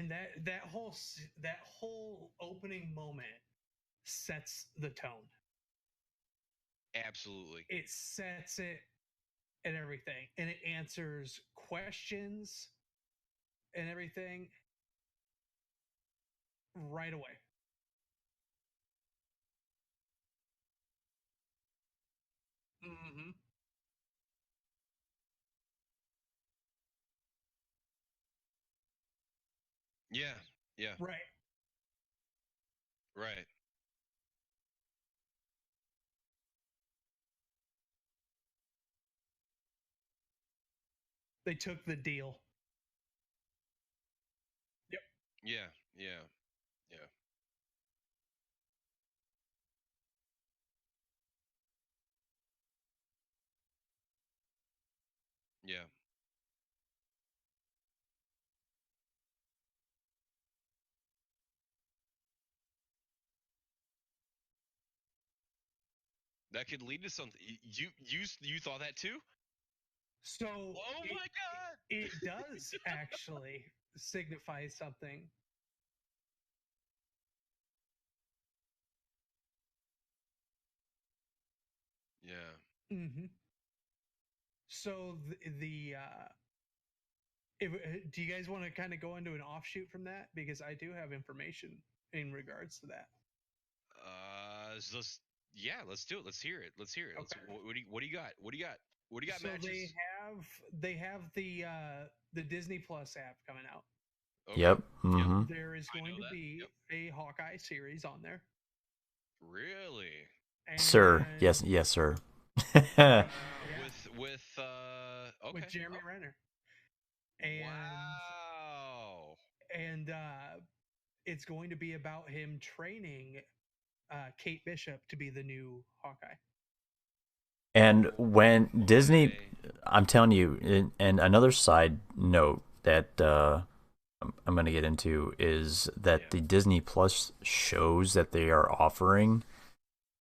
and that whole opening moment sets the tone. Absolutely. It sets it and everything, and it answers questions and everything right away. Hmm. Yeah. Yeah. Right. Right. They took the deal. Yep. Yeah. Yeah. Yeah. Yeah. That could lead to something. You thought that too? So Oh it my god. it does actually signify something. Yeah. Hmm. So if, do you guys want to kind of go into an offshoot from that, because I do have information in regards to that. Let's yeah, let's do it. Let's hear it. Let's hear it. Let's Okay. what do you got? What do you got? What do you got, So matches? have they have the Disney Plus app coming out. Okay. Yep. Yep. Mm-hmm. There is I going know to that. be Yep. a Hawkeye series on there, Really? Sir. and Yes. Yes, sir. yeah, Okay. with Jeremy Oh, Renner, and wow. it's going to be about him training Kate Bishop to be the new Hawkeye. And Oh when Disney, boy. I'm telling you, and another side note that I'm going to get into is that Yeah. the Disney Plus shows that they are offering,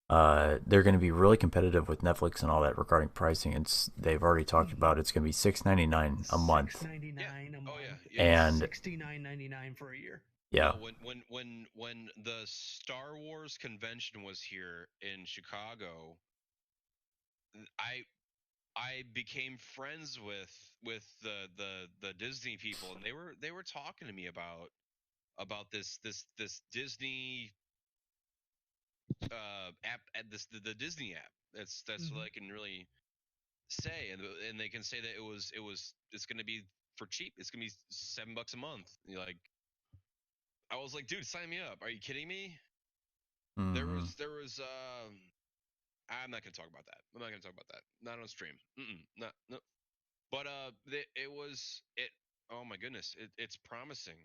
they're going to be really competitive with Netflix and all that regarding pricing. They've already talked Mhm. about it's going to be $6.99 a Six month, ninety Yeah. nine a Oh yeah. month Yeah. and and $69.99 for a year. yeah, No, when the Star Wars convention was here in Chicago, I I became friends with the Disney people, and they were talking to me about this Disney app, the Disney app. That's what Hmm. I can really say, and they can say that it's going to be for cheap. It's going to be $7 a month. Like, I was like, dude, sign me up. Are you kidding me? mm-hmm. There was I'm not gonna talk about that. I'm not gonna talk about that. Not on stream. Not no. But it was it. Oh my goodness, it's promising.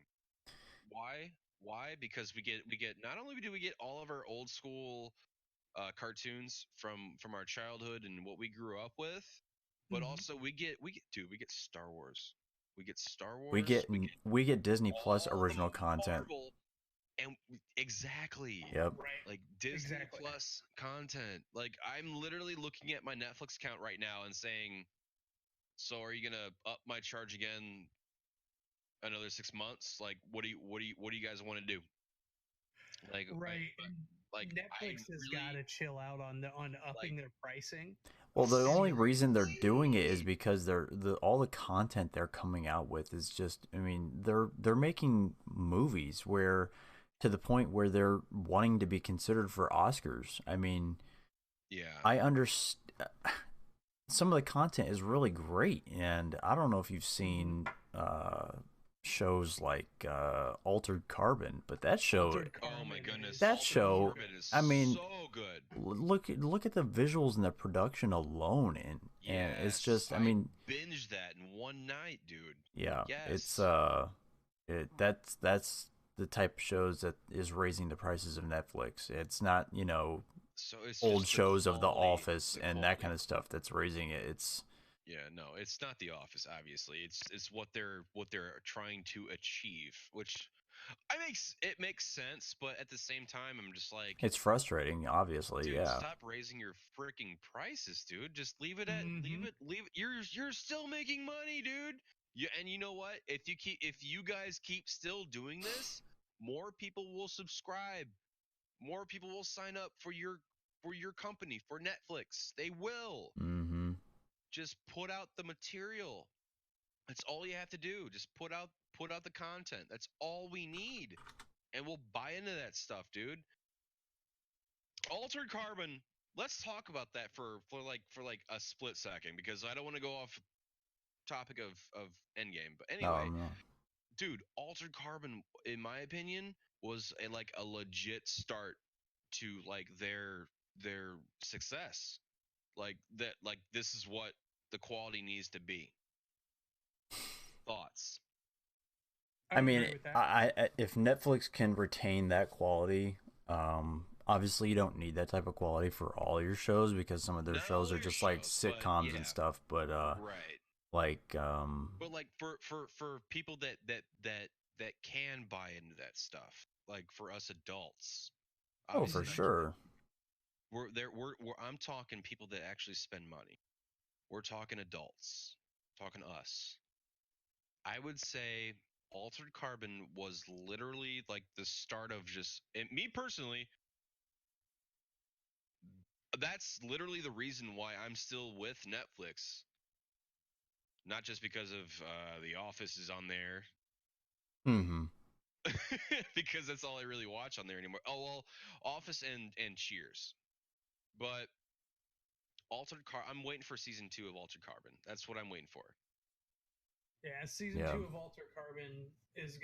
Why? Why? Because we get not only do we get all of our old school cartoons from our childhood and what we grew up with, but Hmm. also we get Star Wars. We get Star we Wars. get We get we get Disney Plus all the original content. Marvel, and exactly Yep. Right. like Disney Exactly. Plus content. Like, I'm literally looking at my Netflix account right now and saying, "So are you gonna up my charge again another 6 months? Like, what do you guys want to do?" Like, Right. I Netflix has got really to chill out on like upping their pricing. Well, the only reason they're doing it is seriously. because all the content they're coming out with is just, I mean, they're making movies where to the point where they're wanting to be considered for Oscars. I mean, Yeah. I understand some of the content is really great, and I don't know if you've Hmm. seen shows like Altered Carbon, but Altered Oh my Carbon goodness, is that Altered so show, Carbon good. is I mean, so good. look at the visuals and the production alone, and it's Yes, just, I I mean, binged that in one night, dude. yeah, it's Yes. that's the type of shows that is raising the prices of Netflix. It's not, So it's old just shows of The Office the and that kind quality. of stuff that's raising it. It's Yeah, no, it's not The Office. Obviously, it's what they're trying to achieve, which I makes it makes sense. But at the same time, I'm just like, it's frustrating, obviously. dude, Yeah, stop raising your freaking prices, dude. Just leave it at Hmm. leave it. You're still making money, dude. Yeah, and you know what? If you guys keep still doing this, more people will subscribe. More people will sign up for your company, for Netflix. They will. Mm-hmm. Just put out the material. That's all you have to do. Just put out the content. That's all we need. And we'll buy into that stuff, dude. Altered Carbon. Let's talk about that for like a split second, because I don't want to go off topic of Endgame. But anyway, No. dude, Altered Carbon, in my opinion, was a legit start to like their success. Like that, like this is what the quality needs to be. Thoughts? I would mean, agree with that. if Netflix can retain that quality, obviously you don't need that type of quality for all your shows, because some of their shows are just like sitcoms and stuff. But right. like But like for people that can buy into that stuff, like for us adults, oh, for obviously I can't. sure. I'm talking people that actually spend money. We're talking adults, talking us. I would say Altered Carbon was literally like the start of just, and me personally, that's literally the reason why I'm still with Netflix. Not just because of The Office is on there, Mm-hmm. because that's all I really watch on there anymore. Oh well, Office and Cheers, but I'm waiting for season 2 of Altered Carbon. That's what I'm waiting for. Yeah, season 2 of Altered Carbon is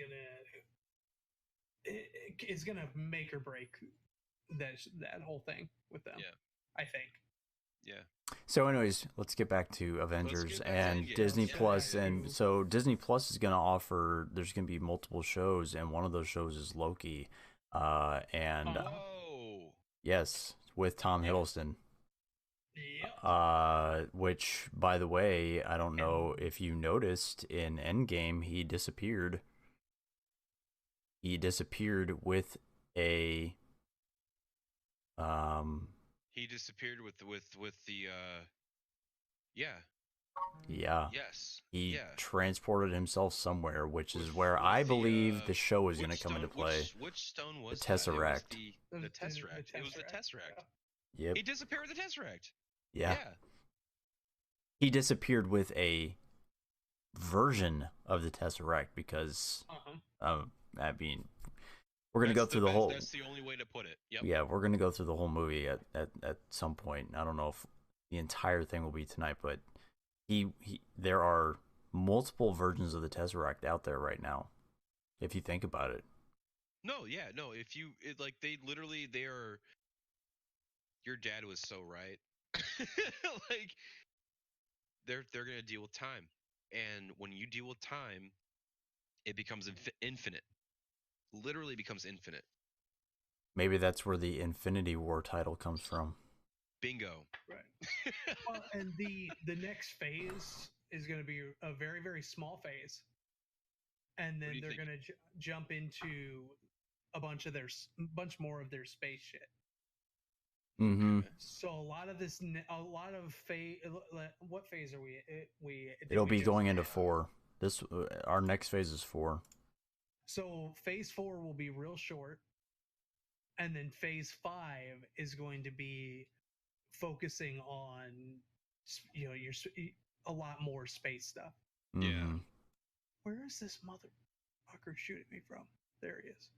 gonna make or break that whole thing with them. Yeah, I think. yeah. So, anyways, let's get back to Avengers and Endgame. Disney Yeah. Plus. And so, Disney Plus is going to offer. There's going to be multiple shows, and one of those shows is Loki. And Whoa. yes, with Tom Hiddleston. Yep. Which, by the way, I don't know if you noticed in Endgame, he disappeared. He disappeared with a. He disappeared with the yeah. Yeah. Yes. He Yeah. transported himself somewhere, which is where With I the, believe the show is going to which come into stone- play. Which stone was The that? It was Tesseract. the Tesseract. It was the Tesseract. Yeah. Yep. He disappeared with the Tesseract. Yeah. Yeah. He disappeared with a version of the Tesseract because, I mean, we're gonna go through the whole. That's the only way to put it. Yep. Yeah, we're gonna go through the whole movie at some point. I don't know if the entire thing will be tonight, but there are multiple versions of the Tesseract out there right now, if you think about it. No, yeah, no. If you like, they are. Your dad was so right. Like they're gonna deal with time, and when you deal with time, it becomes infinite. Literally becomes infinite. Maybe that's where the Infinity War title comes from. Bingo. Right. Well, and the next phase is going to be a very, very small phase, and then they're going to jump into a bunch more of their space shit. Mm-hmm. So a lot of phase. What phase are we? It'll be going into 4. Our next phase is 4. So phase 4 will be real short, and then phase 5 is going to be focusing on, your a lot more space stuff. Mm-hmm. Yeah. Where is this motherfucker shooting me from? There he is.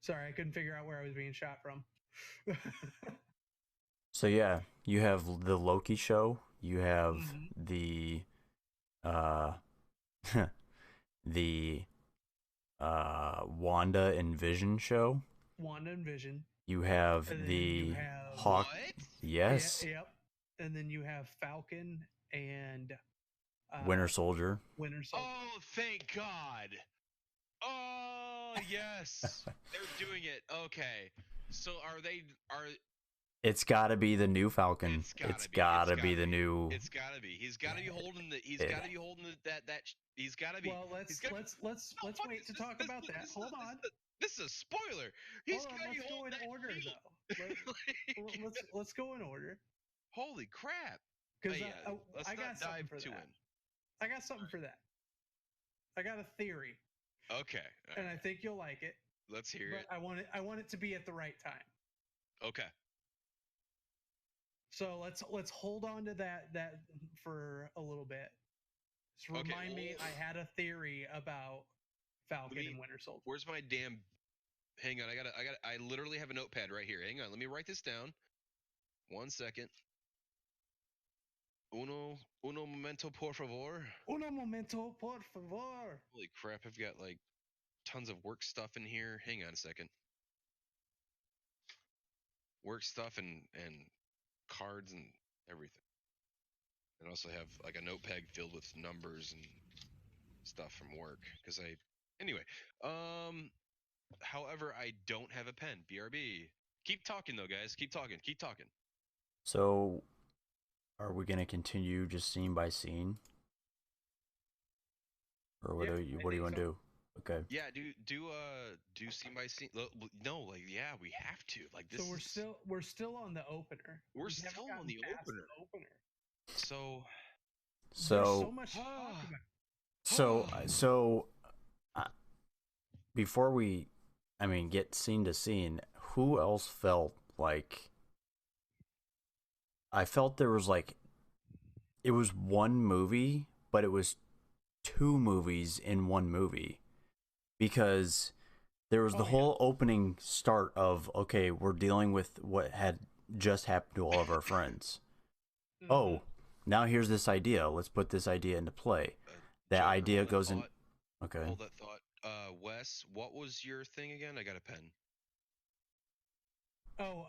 Sorry, I couldn't figure out where I was being shot from. So yeah, you have the Loki show. You have the the Wanda and Vision show. Wanda and Vision. You have the Hawk. What? Yes. Yep. And then you have Falcon and Winter Soldier. Winter Soldier. Oh, thank God. Oh, yes. They're doing it. Okay. So It's got to be the new Falcon. It's got to be the new. It's got to be. He's got to be holding the. He's got to be holding that. He's got to be. Well, let's wait to talk about that. Hold on. This is a spoiler. He's got to be holding that order, shield. Though. Let's go in order. Holy crap! Because let's I got not dive something for too that. in. I got something for that. I got a theory. Okay. And I think you'll like it. Let's hear it. I want it to be at the right time. Okay. So let's hold on to that for a little bit. Just remind me, I had a theory about Falcon and Winter Soldier. Where's my damn? Hang on, I literally have a notepad right here. Hang on, let me write this down. 1 second. Uno momento, por favor. Uno momento, por favor. Holy crap! I've got like tons of work stuff in here. Hang on a second. Work stuff and cards and everything. And also have like a notepad filled with numbers and stuff from work because anyway. However, I don't have a pen. BRB. Keep talking though, guys. Keep talking. So, are we gonna continue just scene by scene, or what do you want to do? Okay. Yeah, do scene by scene. No, like we have to. Like this. So we're still on the opener. We're still on the opener. So there's so much to talk about. So before we, get scene to scene, who else felt like? I felt there was like, it was one movie, but it was two movies in one movie, because there was the whole opening start of, okay, we're dealing with what had just happened to all of our friends. Mm-hmm. Oh, now here's this idea. Let's put this idea into play. That idea goes in. Okay. Hold that thought. Wes, what was your thing again? I got a pen. Oh,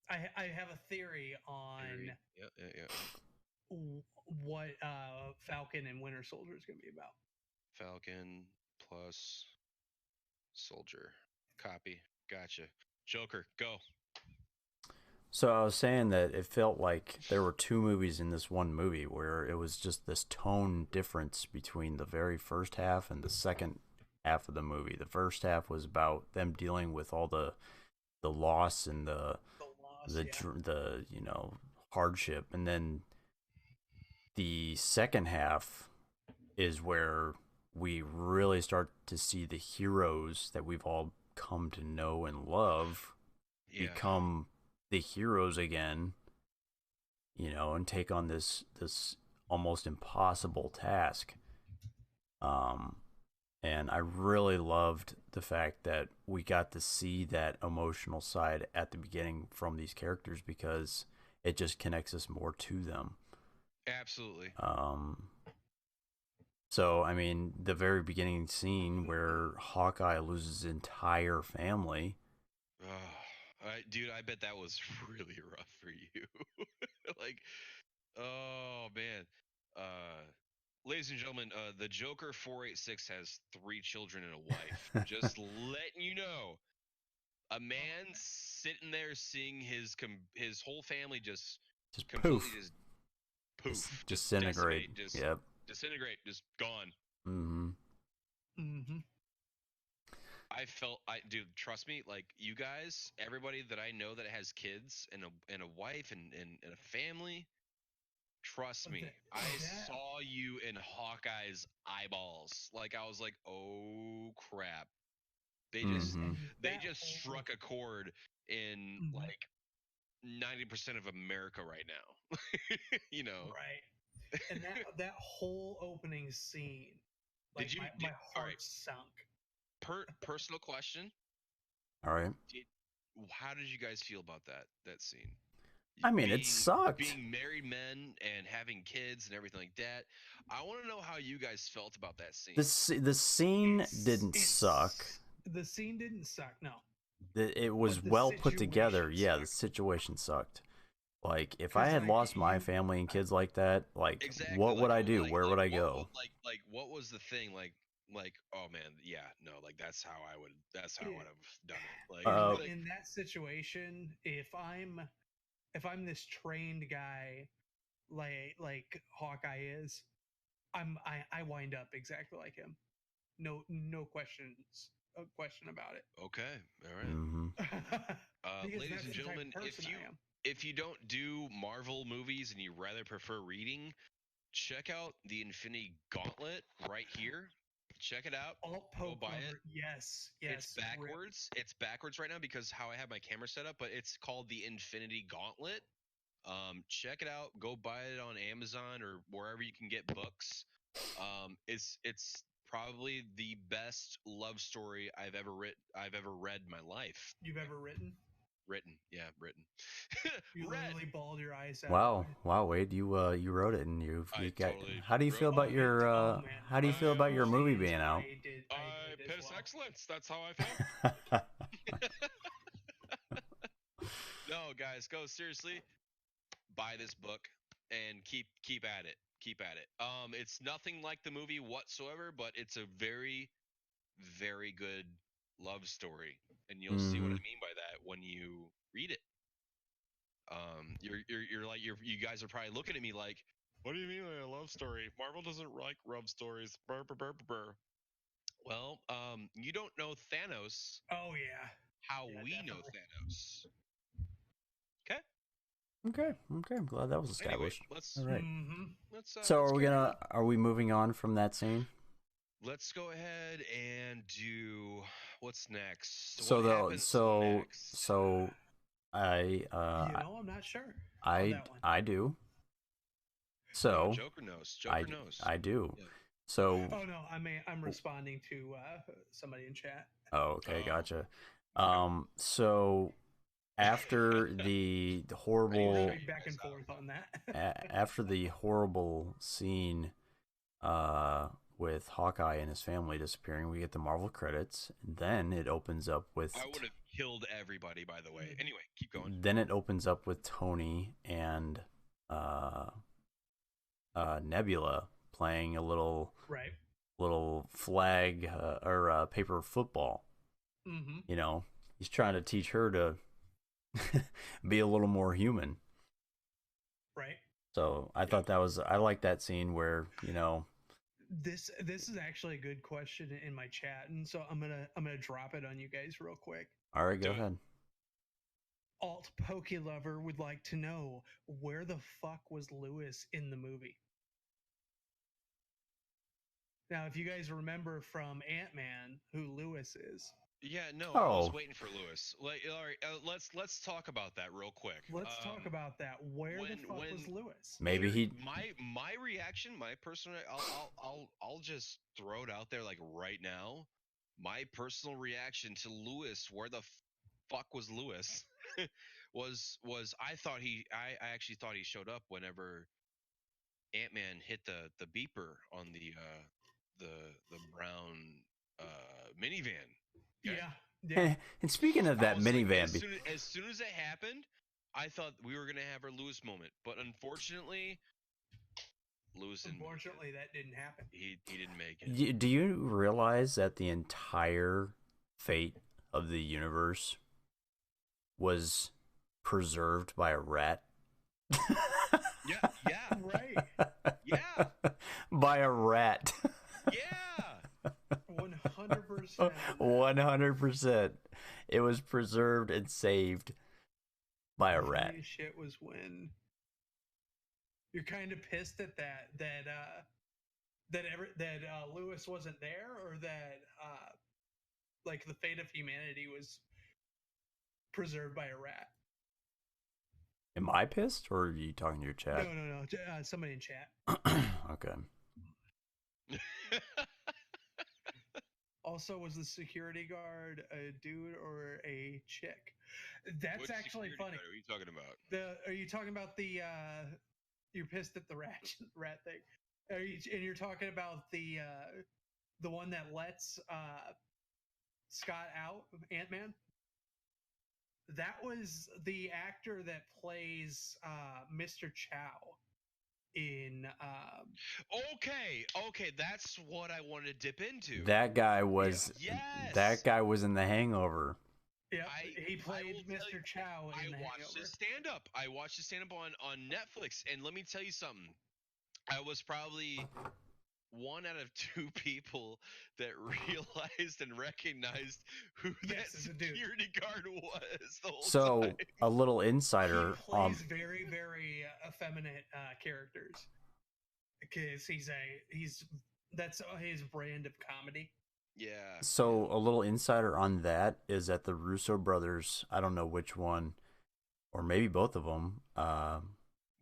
I have a theory on what Falcon and Winter Soldier is going to be about. Falcon plus Soldier. Copy. Gotcha. Joker, go. So I was saying that it felt like there were two movies in this one movie, where it was just this tone difference between the very first half and the second half of the movie. The first half was about them dealing with all the loss and the hardship, and then the second half is where we really start to see the heroes that we've all come to know and love become the heroes again, and take on this almost impossible task. And I really loved the fact that we got to see that emotional side at the beginning from these characters, because it just connects us more to them. Absolutely. So, the very beginning scene where Hawkeye loses his entire family. Dude, I bet that was really rough for you. Like, oh man. Ladies and gentlemen, the Joker 486 has 3 children and a wife. Just letting you know. A man sitting there seeing his whole family just completely just disintegrate. Disintegrate, just gone. Dude, trust me, like, you guys, everybody that I know that has kids and a wife and a family, trust me, I saw you in Hawkeye's eyeballs. Like, I was like, oh crap. They just struck a chord in like 90% of America right now. Right. And that whole opening scene, like, my heart sunk. Personal question. All right. How did you guys feel about that scene? It sucked. Being married men and having kids and everything like that. I want to know how you guys felt about that scene. The scene didn't suck. The scene didn't suck, no. It was well put together. Yeah, the situation sucked. Like, if I had lost my family and kids like that, like, exactly, what would I do? Where would I go? Like, what was the thing? Like, oh man, yeah, no, like, that's how I would have done it. Like, in that situation, if I'm this trained guy, like Hawkeye is, I wind up exactly like him. No question about it. Okay, all right. Ladies and gentlemen, if you don't do Marvel movies and you rather prefer reading, check out the Infinity Gauntlet right here. Check it out. Alt Go poke buy lever. it. Yes. It's backwards. It's backwards right now because how I have my camera set up, but it's called the Infinity Gauntlet. Check it out. Go buy it on Amazon or wherever you can get books. It's probably the best love story I've ever read in my life. You've ever written? Written. You Read. literally bawled your eyes out. Wow, Wade, you got. Totally How do you feel about your How do you feel about your movie being out? I piss excellence. That's how I feel. No, guys, go seriously. Buy this book and keep at it. Keep at it. It's nothing like the movie whatsoever, but it's a very, very good love story, and you'll see what I mean by that when you read it. You guys are probably looking at me like, what do you mean by a love story? Marvel doesn't like love stories. Burr, burr, burr, burr. Well, you don't know Thanos. Oh yeah. How Yeah, we definitely. know Thanos. Okay. Okay. I'm glad that was established. Anyway, let's. All right. Let's. So let's are we moving on from that scene? Let's go ahead and do what's next. So what happens next? So I I'm not sure. I do. So no, Joker knows. Joker knows. I do. Yeah. So. Oh no, I'm responding to somebody in chat. Oh, okay, gotcha. So after the horrible back and forth on that. After the horrible scene with Hawkeye and his family disappearing, we get the Marvel credits. Then it opens up with I would have killed everybody, by the way. Anyway, keep going. Then it opens up with Tony and Nebula playing a little flag or paper football. Mm-hmm. You know, he's trying to teach her to be a little more human. Right. So I thought I like that scene where, This is actually a good question in my chat, and so I'm gonna drop it on you guys real quick. All right, go ahead. Alt Pokey Lover would like to know, where the fuck was Lewis in the movie? Now, if you guys remember from Ant-Man who Lewis is. Yeah, no, I was waiting for Lewis. All right, let's talk about that real quick. Let's talk about that. Where the fuck was Lewis? Maybe my reaction, my personal, I'll just throw it out there like right now. My personal reaction to Lewis, where the fuck was Lewis, was I actually thought he showed up whenever Ant-Man hit the beeper on the brown minivan. Okay? Yeah. And speaking of that minivan, as soon as it happened, I thought we were gonna have our Lewis moment, but unfortunately, Lewis didn't. Unfortunately, that didn't happen. He didn't make it. Do you realize that the entire fate of the universe was preserved by a rat? Yeah, right. Yeah. By a rat. Yeah. 100%. 100%. It was preserved and saved by a rat. Shit was when you're kind of pissed at that Lewis wasn't there, or that like the fate of humanity was preserved by a rat. Am I pissed, or are you talking to your chat? No. Somebody in chat. Okay. Also, was the security guard a dude or a chick? That's Which actually funny. What are you talking about? Are you talking about the you're pissed at the rat thing? And you're talking about the one that lets Scott out, Ant-Man? That was the actor that plays Mr. Chow in Okay, that's what I wanted to dip into. That guy was in The Hangover. Yeah, he played Mr. Chow in The Hangover. I watched his stand-up on Netflix, and let me tell you something. I was probably one out of two people that realized and recognized who that security guard was the whole time. A little insider. He plays very, very effeminate characters. because that's his brand of comedy. Yeah. So a little insider on that is that the Russo brothers, I don't know which one, or maybe both of them.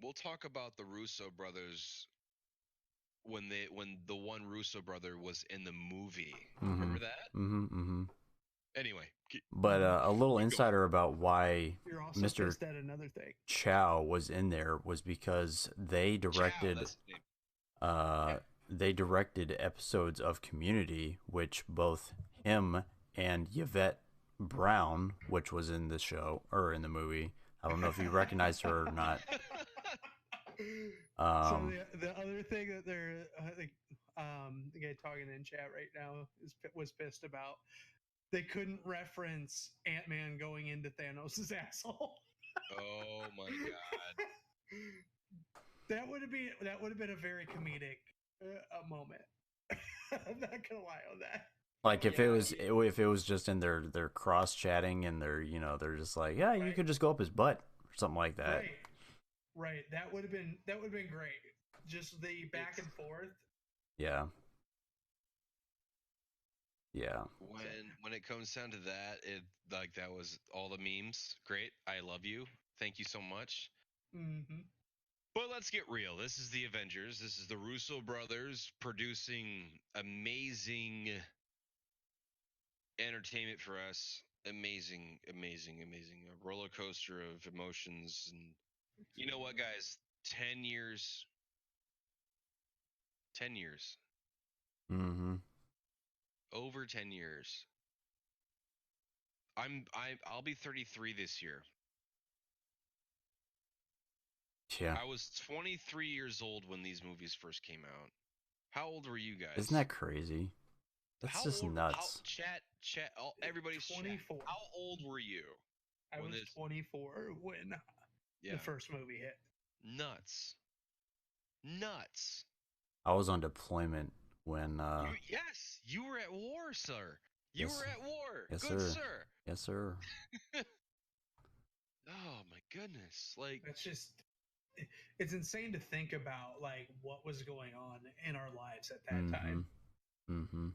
We'll talk about the Russo brothers when the one Russo brother was in the movie. Remember that? Mm-hmm. Anyway, But a little keep going. insider about why You're also Mr. pissed at another thing. Chow was in there was because they directed Chow, that's the name. they directed episodes of Community, which both him and Yvette Brown, which was in the show or in the movie. I don't know if you recognized her or not. So the other thing that they're the guy talking in chat right now was pissed about, they couldn't reference Ant-Man going into Thanos' asshole. Oh my god. That would have been a very comedic moment. I'm not gonna lie on that. Like if it was just in their cross chatting and they're just like, yeah, you could just go up his butt or something like that. Right. That would have been great. Just the back and forth. Yeah. When it comes down to that, it like that was all the memes. Great. I love you. Thank you so much. Mm-hmm. But let's get real. This is the Avengers. This is the Russo brothers producing amazing entertainment for us. Amazing. A roller coaster of emotions. And you know what, guys? 10 years. 10 years. Mm-hmm. Over 10 years. I'll be 33 this year. Yeah. I was 23 years old when these movies first came out. How old were you guys? Isn't that crazy? That's just nuts. Everybody's 24. Chat. How old were you? I was 24 when the first movie hit. Nuts. I was on deployment when Yes, you were at war, sir. You Yes. were at war. Yes, Good sir. Yes, sir. Oh my goodness. Like That's just, it's insane to think about like what was going on in our lives at that time. Mm-hmm.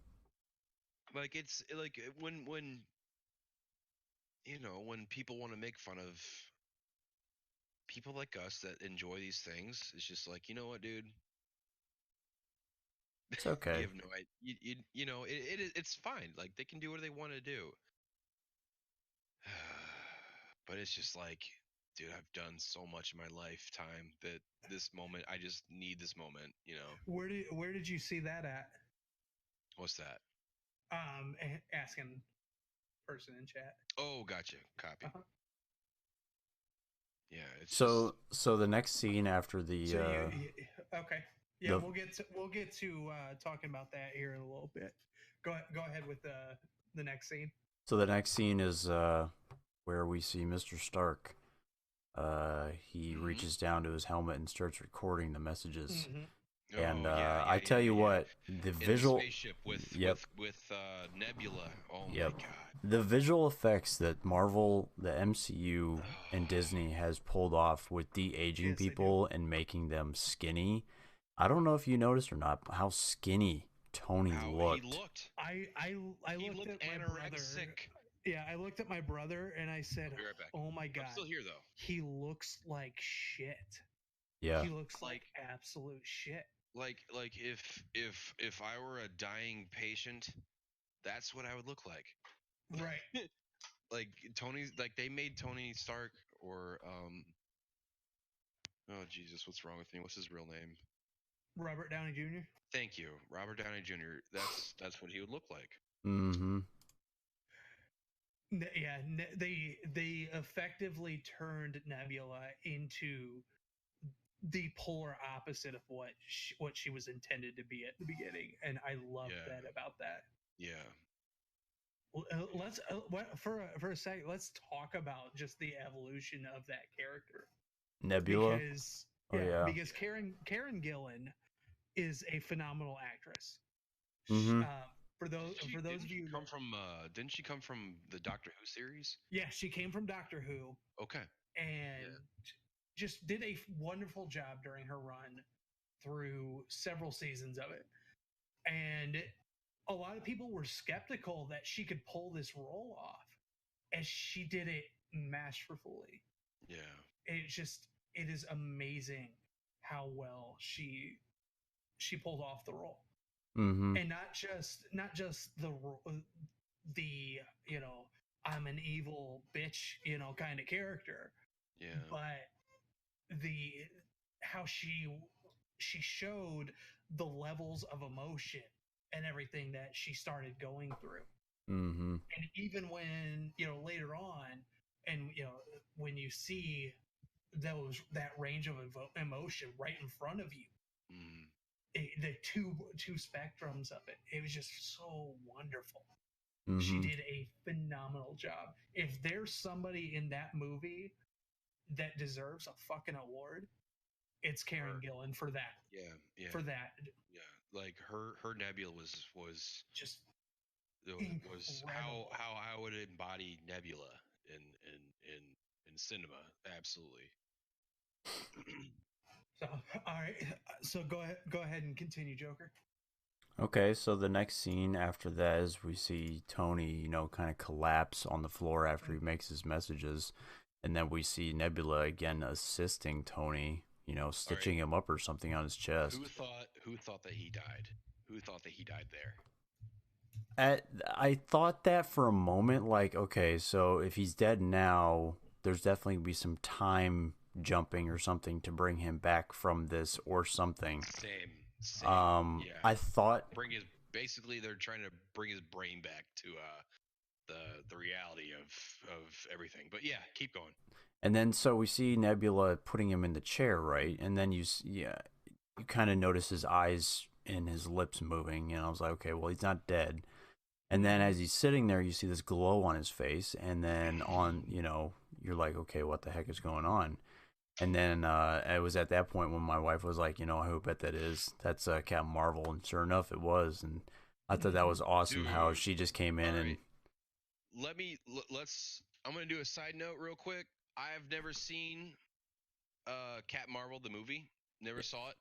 like it's like when when people want to make fun of people like us that enjoy these things, it's just like, you know what, dude? It's okay. You have no idea. It's fine. Like they can do what they want to do. But it's just like, dude, I've done so much in my lifetime that this moment, I just need this moment, Where did you see that at? What's that? Asking person in chat. Oh, gotcha. Copy. Uh-huh. Yeah, it's so the next scene after the okay. Yeah, we'll get to talking about that here in a little bit. Go ahead with the next scene. So the next scene is where we see Mr. Stark. He reaches down to his helmet and starts recording the messages. Mm-hmm. And I tell you what, the visual spaceship with Nebula. Oh my god. The visual effects that Marvel, the MCU, and Disney has pulled off with de-aging people and making them skinny. I don't know if you noticed or not how skinny Tony looked. He looked. I looked at my brother. Yeah, I looked at my brother and I said, I'll be right back. "Oh my god, I'm still here though. He looks like shit. Yeah, he looks like absolute shit. Like if I were a dying patient, that's what I would look like." Right. Like Tony's, like they made Tony Stark or oh Jesus, what's wrong with me? What's his real name? Robert Downey Jr. Thank you, Robert Downey Jr. That's what he would look like. Mm-hmm. Yeah, they effectively turned Nebula into the polar opposite of what she was intended to be at the beginning, and I love that about that. Yeah. Let's for a second. Let's talk about just the evolution of that character. Nebula. Because Karen Gillan is a phenomenal actress. Mm-hmm. For those of you, didn't she come from the Doctor Who series? Yeah, she came from Doctor Who. Okay. And just did a wonderful job during her run through several seasons of it, and a lot of people were skeptical that she could pull this role off, and she did it masterfully. Yeah. It is amazing how well she pulled off the role. Mm-hmm. And not just the I'm an evil bitch kind of character, Yeah. but the how she showed the levels of emotion and everything that she started going through. Mm-hmm. And even when later on, and when you see that range of emotion right in front of you, Mm. the two spectrums of it, it was just so wonderful. She Mm-hmm. did a phenomenal job. If there's somebody in that movie that deserves a fucking award, it's Karen Her. Gillan for that. Yeah. Yeah. For that, Yeah. Like her Nebula was just was incredible. how I would embody Nebula in in in cinema. Absolutely. So, all right. So go ahead and continue, Joker. Okay, so the next scene after that is we see Tony, kind of collapse on the floor after he makes his messages. And then we see Nebula again assisting Tony, stitching him up or something on his chest. Who thought that he died? Who thought that he died there? I thought that for a moment, like, okay, so if he's dead now, there's definitely going to be some time jumping or something to bring him back from this or something. Same. Yeah. I thought basically they're trying to bring his brain back to the reality of everything. But yeah, keep going. And then so we see Nebula putting him in the chair, right? And then you kind of notice his eyes and his lips moving, and I was like, okay, well, he's not dead. And then as he's sitting there, you see this glow on his face, and then you're like, okay, what the heck is going on? And then it was at that point when my wife was like, who bet that is? That's Captain Marvel, and sure enough, it was. And I thought that was awesome. Dude, how she just came in and let's. I'm gonna do a side note real quick. I've never seen Captain Marvel the movie. Never saw it.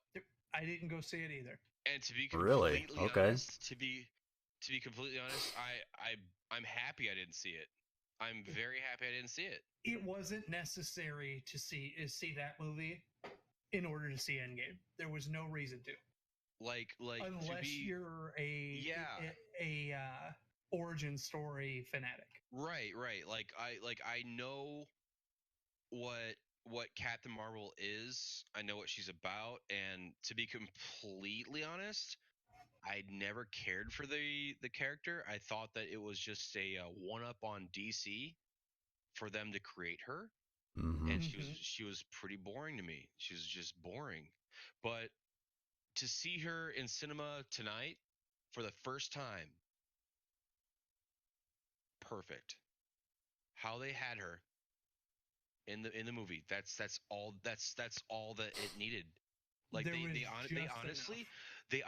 I didn't go see it either. And to be really completely okay. honest, to be completely honest, I'm happy I didn't see it. I'm very happy I didn't see it. It wasn't necessary to see that movie in order to see Endgame. There was no reason to. Like unless you're a origin story fanatic. Right. Like I know what Captain Marvel is. I know what she's about, and to be completely honest, I never cared for the character. I thought that it was just a one up on DC for them to create her, and she was pretty boring to me. She was just boring. But to see her in cinema tonight for the first time, perfect. How they had her in the movie. That's all that it needed. Like they honestly they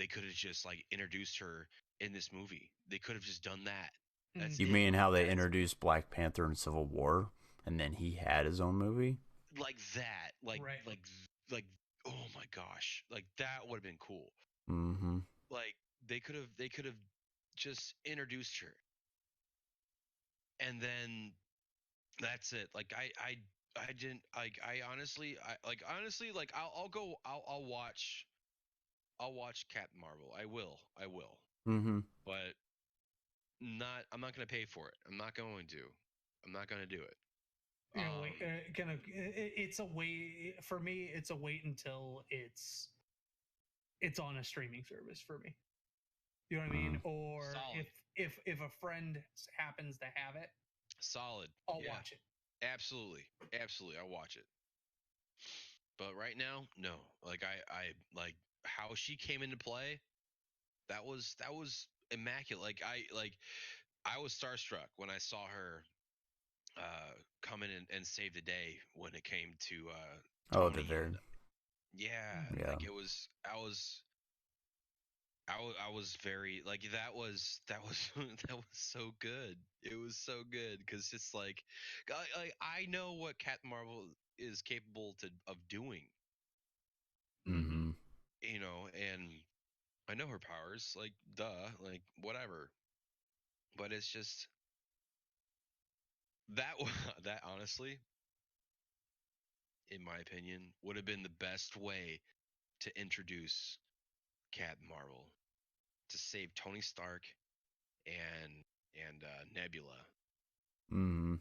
could have just like introduced her in this movie. They could have just done that. That's You it. mean how they introduced Black Panther in Civil War, and then he had his own movie? Like that. Right. Like oh my gosh. Like that would have been cool. Mm-hmm. Like they could have just introduced her. And then that's it. Like I didn't like I honestly like I'll watch Captain Marvel. I will. Mm-hmm. But I'm not going to pay for it. I'm not going to. I'm not going to do it. It's a wait for me. It's a wait until it's on a streaming service for me. You know what I mean? Or Solid. if a friend happens to have it, solid. I'll watch it. Absolutely. I'll watch it. But right now, no. Like I like how she came into play. That was immaculate. I was starstruck when I saw her come in and save the day when it came to Tony. And yeah, like it was I was very like that was that was so good. It was so good because it's like I know what Captain Marvel is capable of doing. Mm-hmm. and I know her powers, like duh, like whatever. But it's just that that honestly, in my opinion, would have been the best way to introduce Captain Marvel to save Tony Stark and Nebula. Mm-hmm.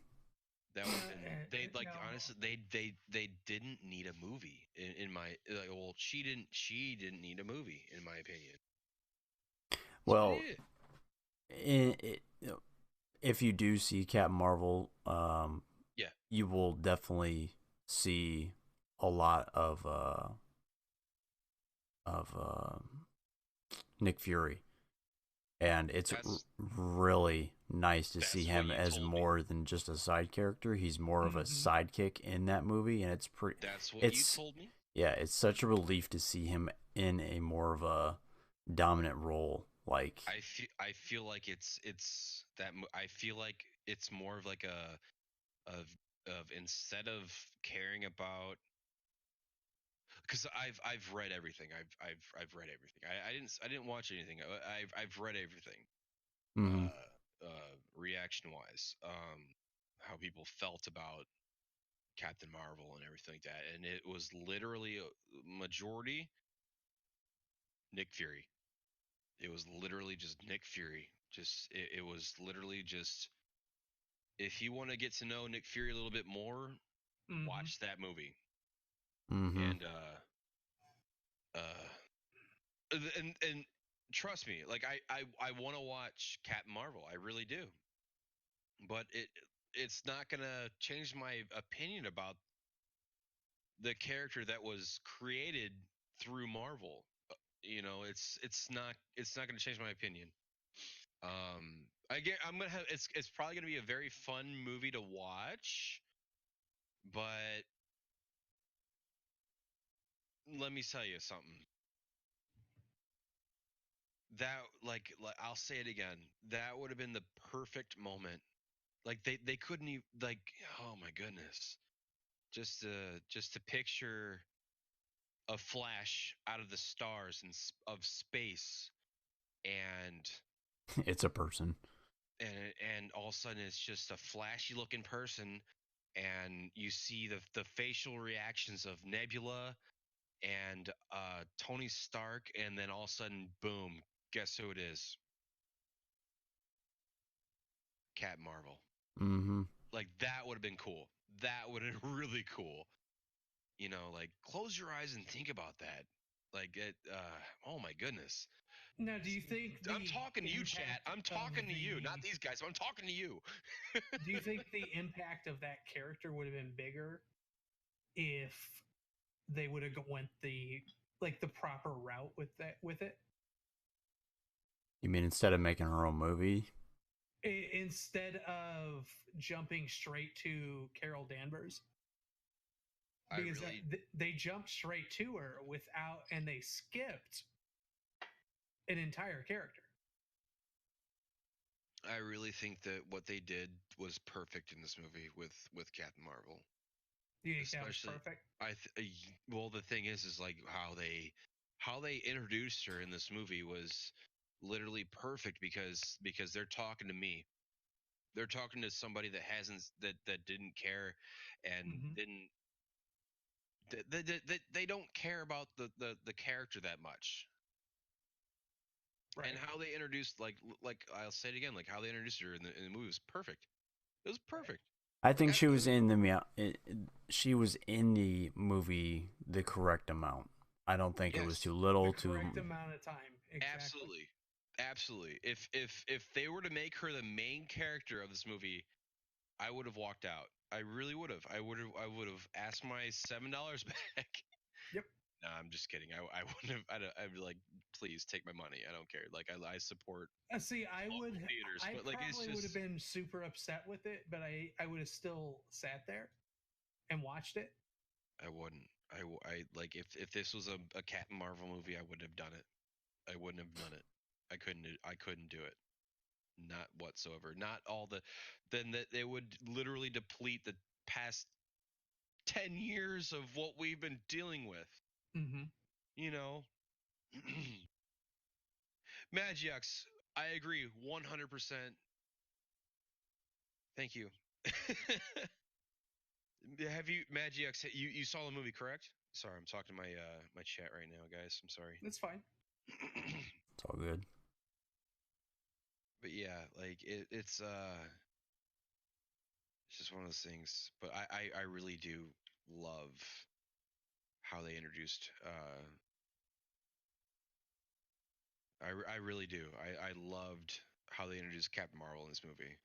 That would have been they like no. honestly they didn't need a movie in my like, well she didn't need a movie in my opinion. That's what Well, it. if you do see Captain Marvel, Yeah, you will definitely see a lot of Nick Fury, and it's that's really nice to see what him you as told me. more than just a side character. He's more of a Mm-hmm. sidekick in that movie, and it's pretty. That's what you It's told me. yeah, it's such a relief to see him in a more of a dominant role. Like, I feel like it's that I feel like it's more of like a of instead of caring about because I've read everything. I've read everything. I didn't watch anything. I've read everything. mm-hmm, Reaction wise, how people felt about Captain Marvel and everything like that, and it was literally a majority Nick Fury. It was literally just Nick Fury. Just it was literally just if you want to get to know Nick Fury a little bit more, Mm-hmm. watch that movie. mm-hmm. And uh and trust me, like I want to watch Captain Marvel. I really do. But it's not going to change my opinion about the character that was created through Marvel. It's not going to change my opinion. I'm gonna have it's probably gonna be a very fun movie to watch, but let me tell you something. That like I'll say it again. That would have been the perfect moment. Like they couldn't even like oh my goodness. Just to picture a flash out of the stars and of space and It's a person. and all of a sudden it's just a flashy looking person and you see the facial reactions of Nebula and Tony Stark, and then all of a sudden, boom! Guess who it is? Cat Marvel. Mm-hmm. Like that would have been cool. That would have been really cool. Like close your eyes and think about that. Like it. Oh my goodness. Now, do you think I'm the talking to you, chat. impact I'm of talking to you, not the these guys. I'm talking to you. do you think the impact of that character would have been bigger if they would have went the proper route with it You mean instead of making her own movie? instead of jumping straight to Carol Danvers? I Because really, they jumped straight to her without, and they skipped an entire character. I really think that what they did was perfect in this movie with Captain Marvel. Do you think that was Especially perfect? well the thing is like how they introduced her in this movie was literally perfect because they're talking to me. They're talking to somebody that hasn't that didn't care and Mm-hmm. didn't they don't care about the character that much. And Right. how they introduced like I'll say it again, like how they introduced her in the movie was perfect. It was Right. perfect. I Like think she was in the she was in the movie the correct amount. I don't think it was yes, too The little, correct too. amount of time. Exactly. absolutely. Absolutely. If they were to make her the main character of this movie, I would have walked out. I really would have. I would have asked my $7 back. Yep. No, I'm just kidding. I wouldn't have. I'd be like, please take my money. I don't care. Like I support See, local theaters, I but like it's probably would have just been super upset with it, but I would have still sat there and watched it. I wouldn't. I like if this was a Captain Marvel movie, I wouldn't have done it. I wouldn't have done it. I couldn't do it. Not whatsoever. Not all then that it would literally deplete the past 10 years of what we've been dealing with. Mm-hmm. You know, Magiox, I agree 100%. Thank you. Have you, Magiox? You saw the movie, correct? Sorry, I'm talking to my chat right now, guys. I'm sorry. It's fine. It's all good. But yeah, like it's just one of those things. But I really do love how they introduced. I really do. I loved how they introduced Captain Marvel in this movie.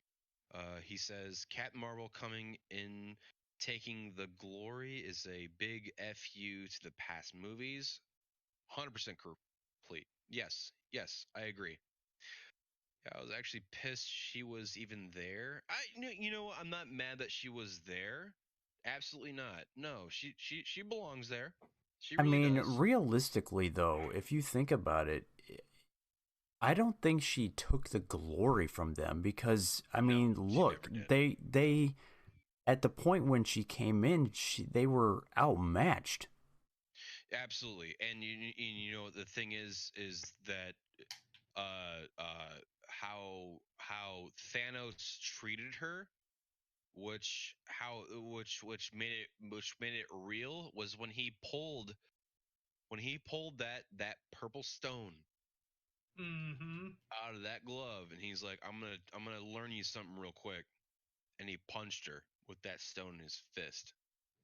He says Captain Marvel coming in, taking the glory is a big fu to the past movies. 100% complete. Yes, yes, I agree. Yeah, I was actually pissed she was even there. You know, I'm not mad that she was there. Absolutely not. No, she belongs there. She I really mean, does. realistically, though, if you think about it, I don't think she took the glory from them because, I No, mean, she look, never did. they at the point when she came in, they were outmatched. Absolutely. And you know the thing is that how Thanos treated her, which made it real was when he pulled that purple stone Mm-hmm. out of that glove, and he's like, I'm gonna learn you something real quick, and he punched her with that stone in his fist.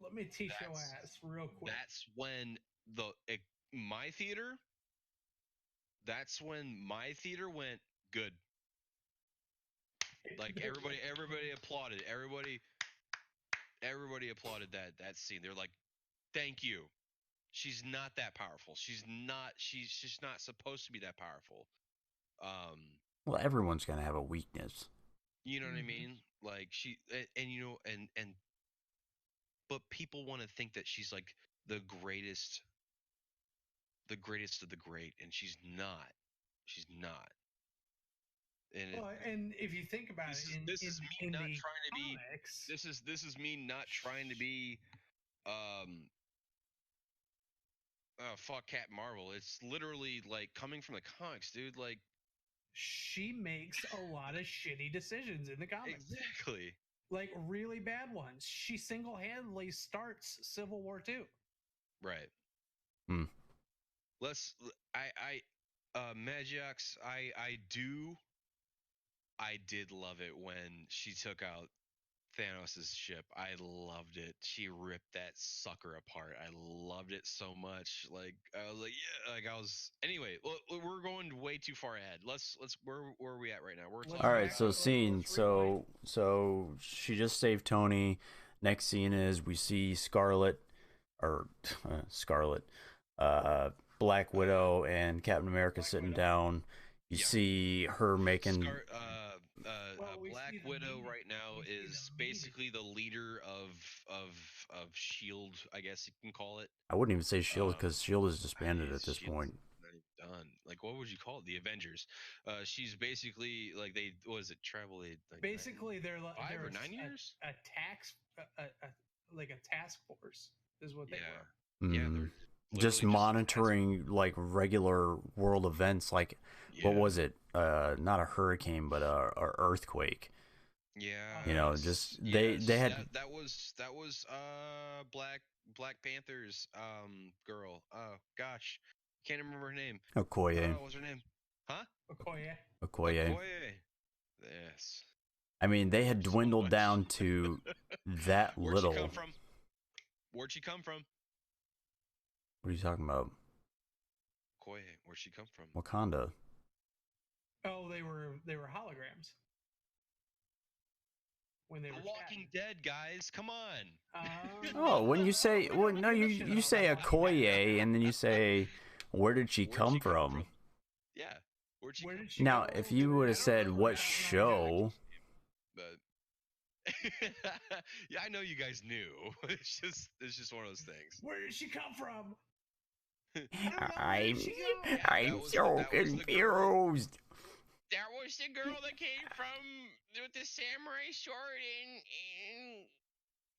Let me teach your That's ass real quick. that's when my theater. That's when my theater went good. Like everybody applauded. Everybody applauded that scene. They're like, thank you. She's not that powerful. She's just not supposed to be that powerful. Well, everyone's gonna have a weakness. You know what I Mm-hmm. mean? Like and you know and but people want to think that she's like the greatest of the great, and she's not. She's not. And Well, and if you think about it, this is me in not the trying to be comics, this is me not trying to be um fuck Cat Marvel. It's literally like coming from the comics, dude. Like she makes a lot of shitty decisions in the comics. exactly. Like really bad ones. She single-handedly starts Civil War II. Right. Hmm. Let's Magiox, I did love it when she took out Thanos' ship. I loved it. She ripped that sucker apart. I loved it so much. Like I was like, yeah, like I was. Anyway, we're going way too far ahead. Let's where are we at right now? We're Let's All talking right, back so about scene. let's rewind. So she just saved Tony. Next scene is we see Scarlet, or Scarlet, uh, Black Widow, and Captain America Black sitting Widow. down. You yeah. see her making. Well, we Black see the Widow meeting. right now We see the is meeting. basically the leader of Shield, I guess you can call it. I wouldn't even say Shield because Shield is disbanded at this Shield's point. not even done. Like, what would you call it? The Avengers. She's basically like they was it travel like Basically, five they're or 9 years? a tax like a task force is what they Yeah, were. yeah. Mm. They're Just literally just a task. monitoring like regular world events, like what Yeah, was it? Not a hurricane, but a earthquake. You know, just they yes. had Black Panther's girl. Oh gosh, can't remember her name. Okoye. Oh, what's her name? Huh? Okoye. Okoye. Okoye. Yes. I mean, they had So dwindled much. down to that Where'd she come little. from? Where'd she come from? What are you talking about? Okoye. Where'd she come from? Wakanda. Oh, they were holograms when they The were Walking chatting. Dead, guys. Come on. Oh, when you say, We well, don't no, give you a shit you about The say Walking Dead. Okoye, and then you say, where did she Where'd come she come from? from? Yeah. Where'd she Where come did she from? Now, come if from? you would I have don't said remember what that I one forgot the either. show, actress name, but yeah, I know you guys knew. It's just one of those things. Where did she come from? I don't know. Where did I'm she go? Yeah, I'm so that was the girl. confused. That was the girl that came from with the samurai sword in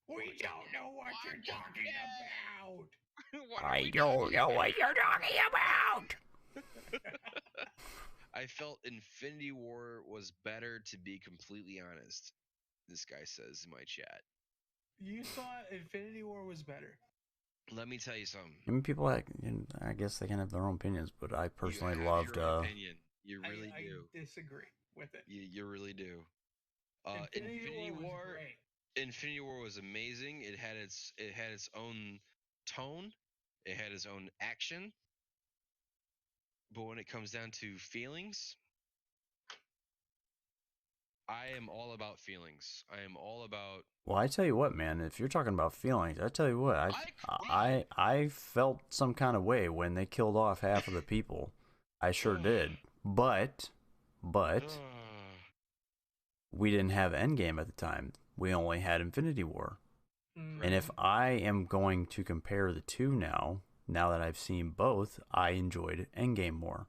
We don't know what you're Walking talking about. Dead. What are I we don't talking know about? what you're talking about. I felt Infinity War was better, to be completely honest. This guy says in my chat. You thought Infinity War was better. Let me tell you something. I mean, people, I guess they can have their own opinions, but I personally you have loved. Your own opinion. You really I do. disagree with it. You really do. Infinity War was great. Infinity War was amazing. It had its own tone. It had its own action. But when it comes down to feelings, I am all about feelings. I am all about. Well, I tell you what, man. If you're talking about feelings, I tell you what. I felt some kind of way when they killed off half of the people. I sure did. But we didn't have Endgame at the time. We only had Infinity War. And if I am going to compare the two now that I've seen both, I enjoyed Endgame more.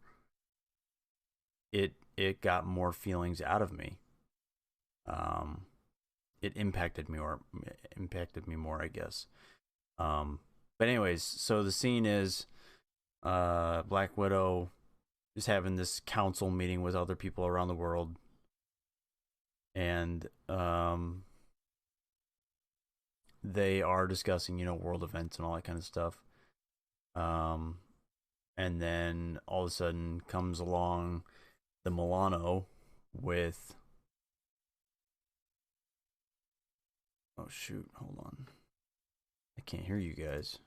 It got more feelings out of me. It impacted me more, I guess. But anyways, so the scene is Black Widow is having this council meeting with other people around the world, and they are discussing, world events and all that kind of stuff. And then all of a sudden comes along the Milano with... Oh shoot, hold on. I can't hear you guys.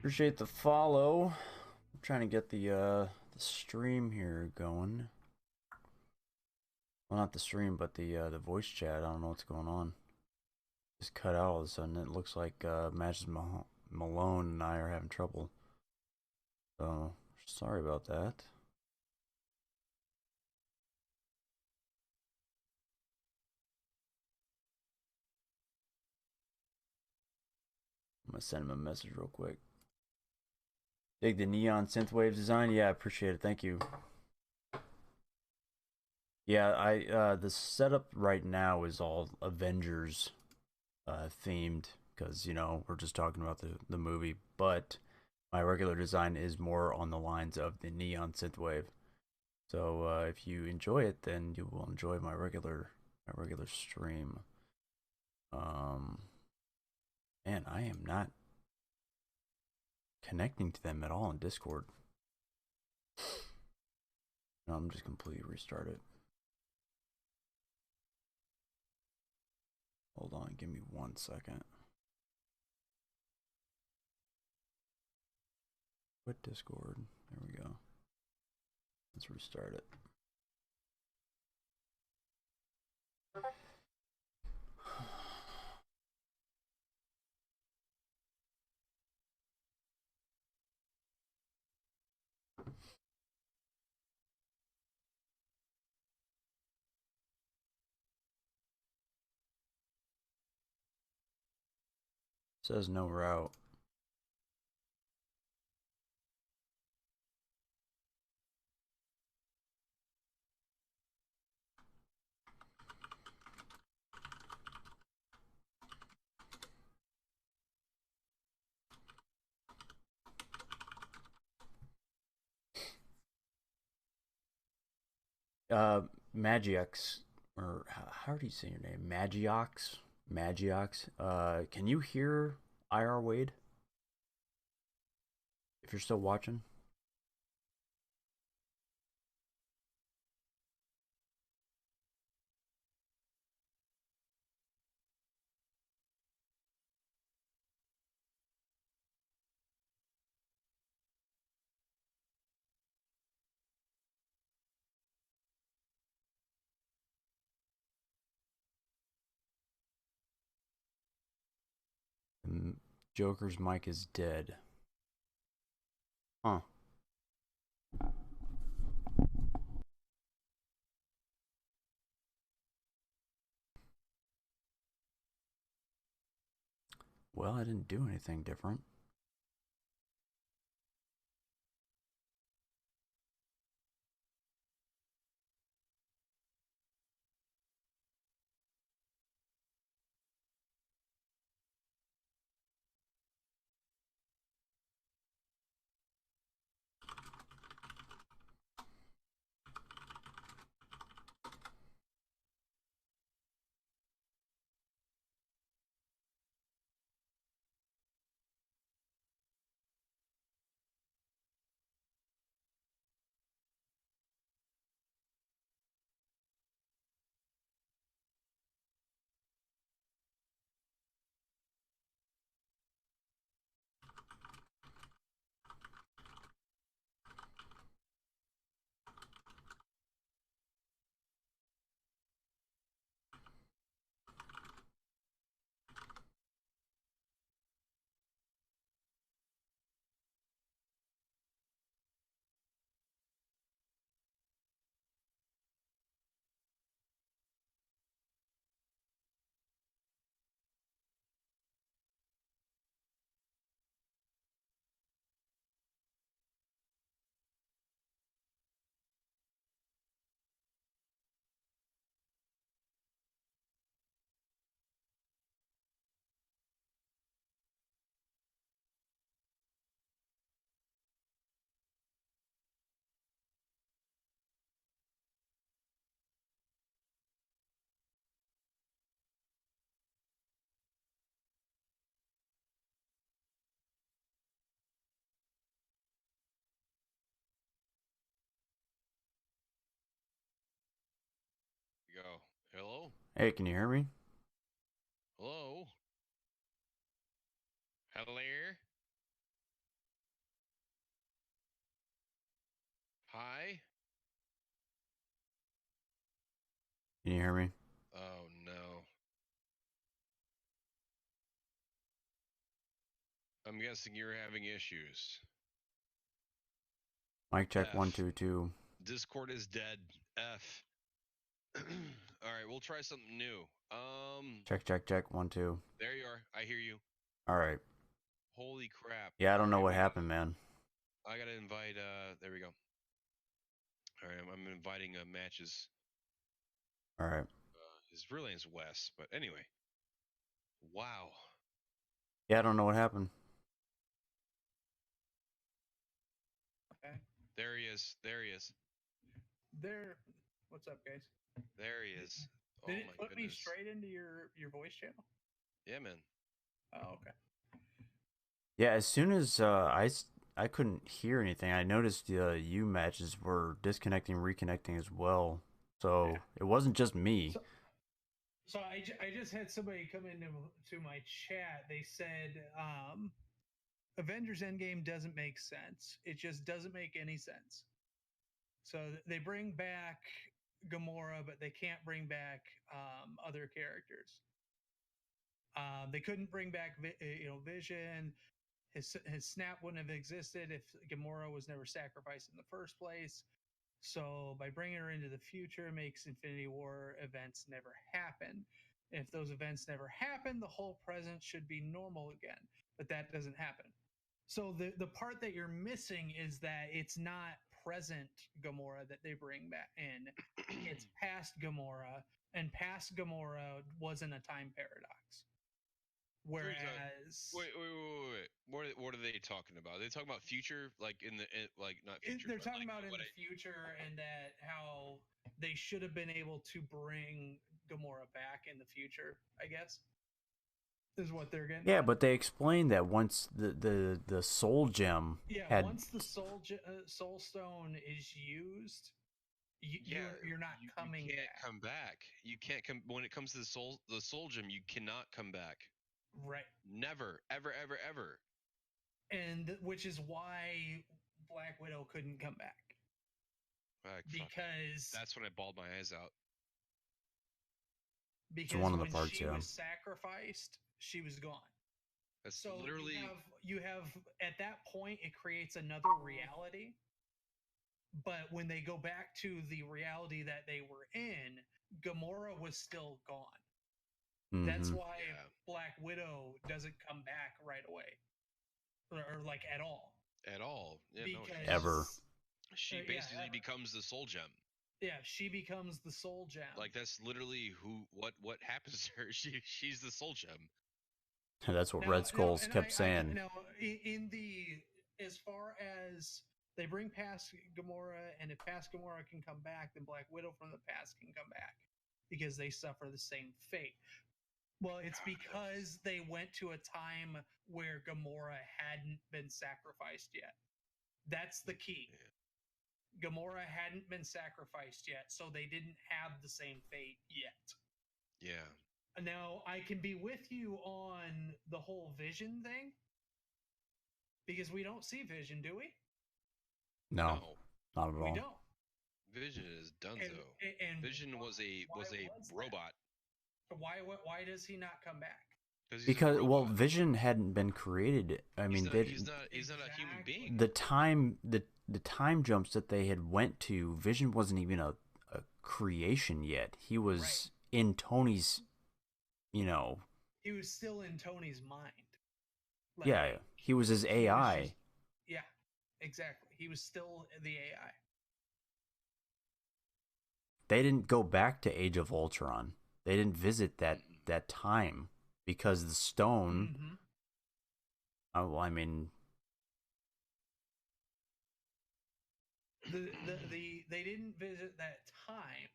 Appreciate the follow. I'm trying to get the stream here going. Well, not the stream, but the voice chat. I don't know what's going on. Just cut out all of a sudden. It looks like Matches Malone and I are having trouble. So sorry about that. I'm gonna send him a message real quick. Dig the neon synthwave design. Yeah, I appreciate it. Thank you. Yeah, I the setup right now is all Avengers themed because we're just talking about the movie, but my regular design is more on the lines of the neon synthwave. So if you enjoy it, then you will enjoy my regular stream. Man, I am not connecting to them at all in Discord. No, I'm just completely restart it. Hold on, give me 1 second. Quit Discord. There we go. Let's restart it. Says no route. Magiox, or how do you say your name? Magiox? Magiox. Can you hear IR Wade? If you're still watching. Joker's mic is dead. Huh. Well, I didn't do anything different. Go. Hello? Hey, can you hear me? Hello? Hello? Hi? Can you hear me? Oh, no. I'm guessing you're having issues. Mic check F. 1 2 2. Discord is dead. F. All right, we'll try something new. Check 1 2. There you are. I hear you. All right. Holy crap. Yeah, I don't know All right, what happened, man. I gotta invite. There we go. All right, I'm inviting matches. All right. His real name's Wes, but anyway. Wow. Yeah, I don't know what happened. Okay. There he is. There he is. There. What's up, guys? There he is. Did Oh it my put me goodness. straight into your voice channel? Yeah, man. Oh, okay. Yeah, as soon as I couldn't hear anything, I noticed the U matches were disconnecting, reconnecting as well. So Yeah. it wasn't just me. So I just had somebody come into to my chat. They said Avengers Endgame doesn't make sense. It just doesn't make any sense. So they bring back Gamora, but they can't bring back other characters. They couldn't bring back Vision. His snap wouldn't have existed if Gamora was never sacrificed in the first place. So by bringing her into the future, makes Infinity War events never happen. If those events never happen, the whole present should be normal again. But that doesn't happen. So the part that you're missing is that it's not present Gamora that they bring back in. It's past Gamora, and past Gamora wasn't a time paradox. Whereas, wait. What are they talking about? Are they talking about future, like like not future? They're but talking like about in the future, and that how they should have been able to bring Gamora back in the future, I guess. is what they're getting. Yeah, but they explained that once the soul gem had once the soul stone is used, you're not coming. You can't back. come back. You can't come when it comes to the soul gem. You cannot come back. Right. Never, ever, ever, ever. And which is why Black Widow couldn't come back. Because that's when I bawled my eyes out. Because one of the when parts, she was sacrificed, she was gone. That's so literally you have at that point it creates another reality. But when they go back to the reality that they were in, Gamora was still gone. Mm-hmm. That's why Black Widow doesn't come back right away, or like at all. At all, because ever. She basically becomes the soul gem. Yeah, she becomes the soul gem. Like that's literally what happens to her. She's the soul gem. That's what Red Skulls kept saying. Now, in the as far as they bring past Gamora, and if past Gamora can come back, then Black Widow from the past can come back because they suffer the same fate. Well, it's because they went to a time where Gamora hadn't been sacrificed yet. That's the key. Yeah. Gamora hadn't been sacrificed yet, so they didn't have the same fate yet. Yeah. Now, I can be with you on the whole Vision thing, because we don't see Vision, do we? No, not at all. We don't. Vision is donezo. And Vision was a robot. Why does he not come back? Because Vision hadn't been created. I mean, he's not a human being. The time jumps that they had went to, Vision wasn't even a creation yet. He was in Tony's, He was still in Tony's mind. Like, yeah, he was his AI. Yeah, exactly. He was still the AI. They didn't go back to Age of Ultron. They didn't visit that time because the stone. Mm-hmm. Well, I mean, they didn't visit that time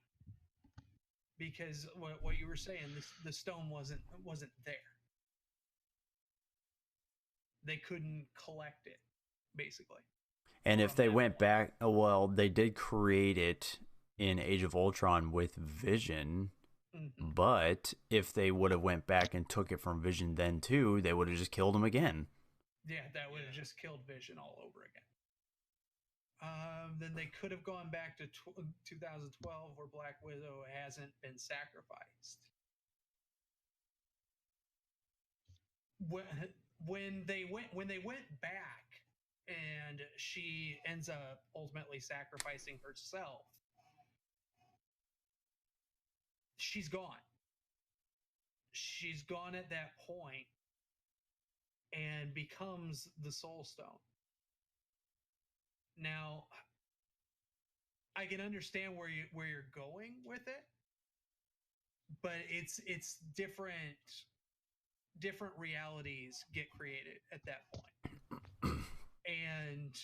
because what you were saying, the stone wasn't there. They couldn't collect it, basically. And if they went back, well, they did create it in Age of Ultron with Vision. Mm-hmm. But if they would have went back and took it from Vision then too, they would have just killed him again. Yeah, that would have just killed Vision all over again. Then they could have gone back to 2012, where Black Widow hasn't been sacrificed. When they went back, and she ends up ultimately sacrificing herself, she's gone. She's gone at that point and becomes the Soul Stone. Now, I can understand where you're going with it, but it's different realities get created at that point. And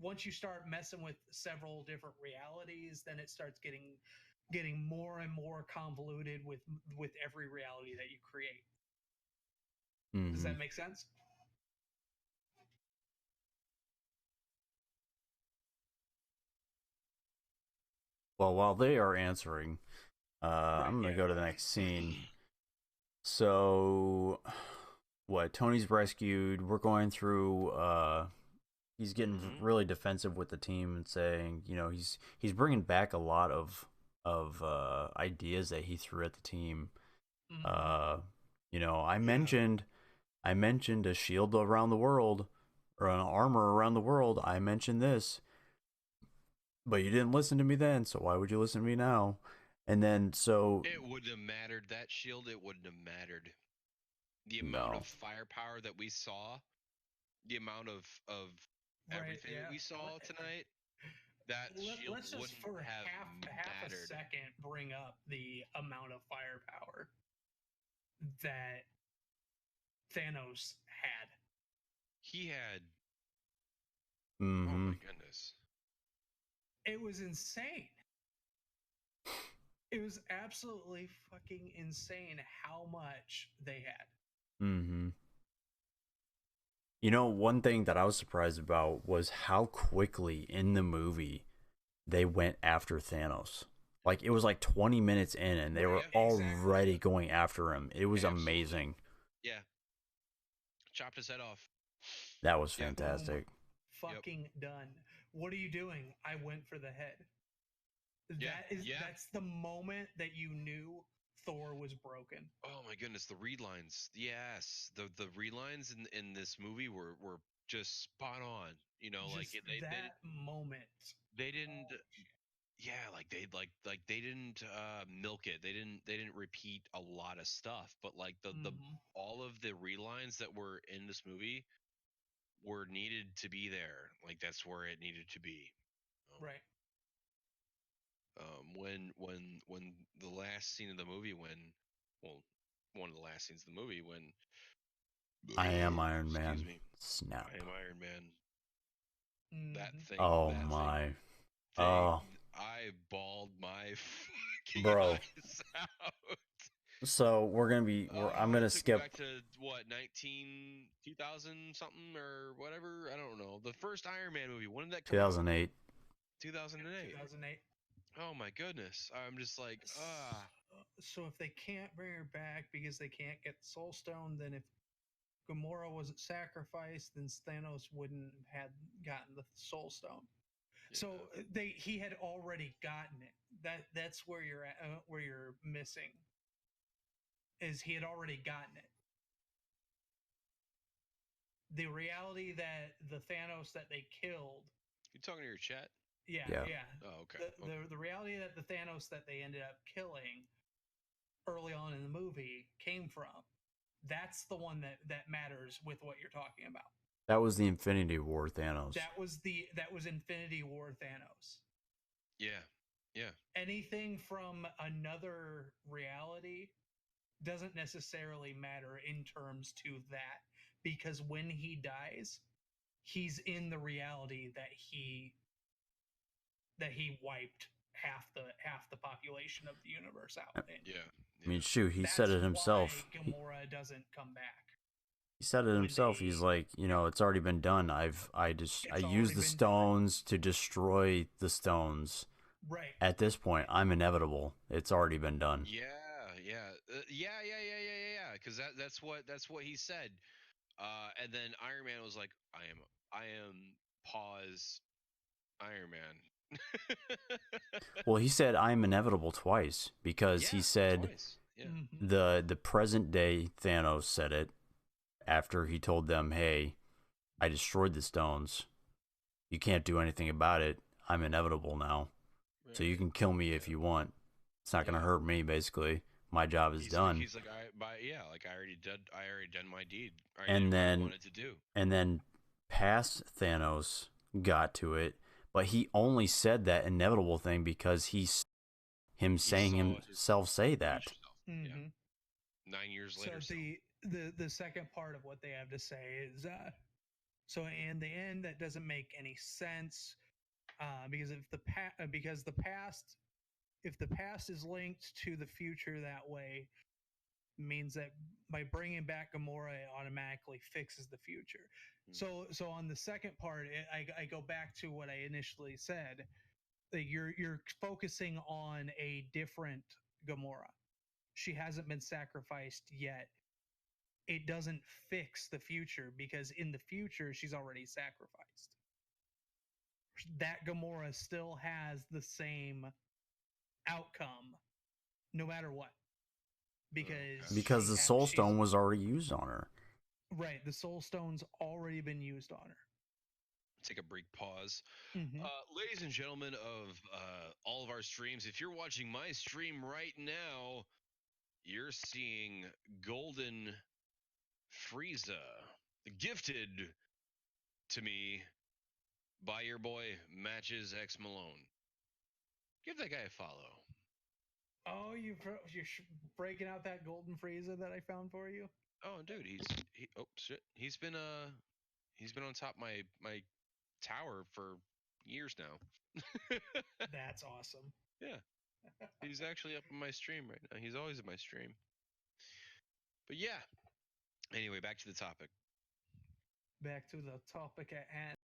once you start messing with several different realities, then it starts getting more and more convoluted with every reality that you create. Mm-hmm. Does that make sense? Well, while they are answering, I'm going to go to the next scene. So, Tony's rescued. We're going through, he's getting really defensive with the team and saying, he's bringing back a lot of ideas that he threw at the team. Mm-hmm. I mentioned a shield around the world, or an armor around the world. I mentioned this, but you didn't listen to me then, so why would you listen to me now? And then, so... It wouldn't have mattered. That shield, it wouldn't have mattered. The amount of firepower that we saw, the amount of everything that we saw tonight, that shield let's just wouldn't for have half a second bring up the amount of firepower that Thanos had. He had... Mm-hmm. Oh my goodness. It was insane. It was absolutely fucking insane how much they had. Mm-hmm. You know, one thing that I was surprised about was how quickly in the movie they went after Thanos. Like, it was like 20 minutes in and they were already going after him. It was amazing. Yeah. Chopped his head off. That was fantastic. Boom. Fucking done. What are you doing? I went for the head. That's the moment that you knew Thor was broken. Oh my goodness, the read lines. Yes. The read lines in this movie were just spot on. You know, just like that moment. They didn't yeah, like they didn't milk it. They didn't repeat a lot of stuff, but like the all of the relines that were in this movie were needed to be there. Like that's where it needed to be. Right. When the last scene of the movie one of the last scenes of the movie when I am Iron Man. Excuse me. Snap. I am Iron Man. That thing. Oh that my. Thing, Oh. I bawled my fucking Bro. eyes out. So we're gonna be. I'm gonna skip back to what 2000 something or whatever. I don't know. The first Iron Man movie. When did that come 2008. out? 2008. 2008. Oh my goodness! I'm just like So if they can't bring her back because they can't get the Soul Stone, then if Gamora wasn't sacrificed, then Thanos wouldn't have gotten the Soul Stone. Yeah. So he had already gotten it. That's where you're at, where you're missing. Is he had already gotten it. The reality that the Thanos that they killed. You talking to your chat? Yeah. Oh, okay. The reality that the Thanos that they ended up killing early on in the movie came from. That's the one that matters with what you're talking about. That was the Infinity War Thanos. That was Infinity War Thanos. Yeah. Anything from another reality doesn't necessarily matter in terms to that, because when he dies, he's in the reality that he wiped half the population of the universe out in. Yeah. I mean, shoot, he said it himself. Why Gamora doesn't come back. He said it himself. He's like, it's already been done. I used the stones to destroy the stones. Right. At this point, I'm inevitable. It's already been done. Yeah. Because that's what he said. And then Iron Man was like, I am pause Iron Man. Well, he said I'm inevitable twice because he said the present day Thanos said it after he told them, "Hey, I destroyed the stones. You can't do anything about it. I'm inevitable now. So you can kill me if you want. It's not going to hurt me, basically. My job is done." He's like, I already done my deed. I and did then what I wanted to do. And then past Thanos got to it, but he only said that inevitable thing because he saying himself say that. Mm-hmm. Yeah. 9 years later. So the second part of what they have to say is so in the end that doesn't make any sense because if the past is linked to the future that way, means that by bringing back Gamora, it automatically fixes the future. So on the second part, I go back to what I initially said. That you're focusing on a different Gamora. She hasn't been sacrificed yet. It doesn't fix the future because in the future she's already sacrificed. That Gamora still has the same outcome, no matter what. Because the Soul Stone was already used on her. Right, the Soul Stone's already been used on her. Take a brief pause. Ladies and gentlemen of all of our streams, if you're watching my stream right now, you're seeing Golden Frieza gifted to me by your boy Matches X Malone. Give that guy a follow. Oh, you're breaking out that Golden Frieza that I found for you? Oh, dude, he's been on top of my tower for years now. That's awesome. Yeah. He's actually up in my stream right now. He's always in my stream. But yeah. Anyway, back to the topic. Back to the topic at hand.